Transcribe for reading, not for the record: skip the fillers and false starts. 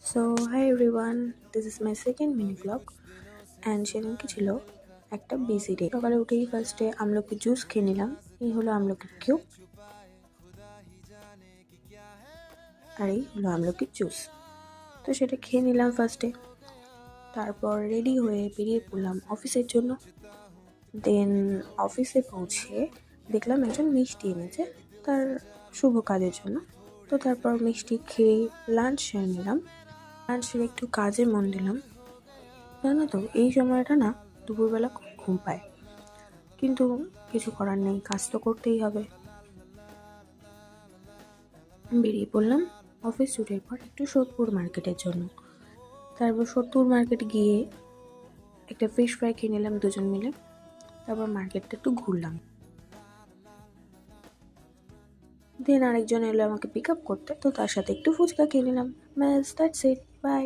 So hi everyone, this is my second mini blog. And সেদিনকে ছিল একটা busy day. সকালে উঠেই ফার্স্টে আমলকি জুস খেয়ে নিলাম। এই হলো আমলকির কিউব, আর এই হলো আমলকির জুস। তো সেটা খেয়ে নিলাম ফার্স্টে। তারপর রেডি হয়ে বেরিয়ে পড়লাম অফিসের জন্য। দেন অফিসে পৌঁছে দেখলাম একজন মিষ্টি এনেছে তার শুভ কাজের জন্য। তো তারপর মিষ্টি খেয়ে লাঞ্চ সেরে নিলাম। লাঞ্চ সেরে একটু কাজে মন দিলাম। জানো তো, এই সময়টা না দুপুরবেলা খুব ঘুম পায়, কিন্তু কিছু করার নেই, কাজ তো করতেই হবে। বেরিয়ে পড়লাম অফিস ছুটির পর একটু সোদপুর মার্কেটের জন্য। তারপর সোদপুর মার্কেট গিয়ে একটা ফিশ ফ্রাই খেয়ে নিলাম দুজন মিলে। তারপর মার্কেটটা একটু ঘুরলাম। দেন আরেকজন এলো আমাকে পিক আপ করতে, তো তার সাথে একটু ফুচকা খেয়ে নিলাম। ব্যাস, দ্যাটস ইট, বাই।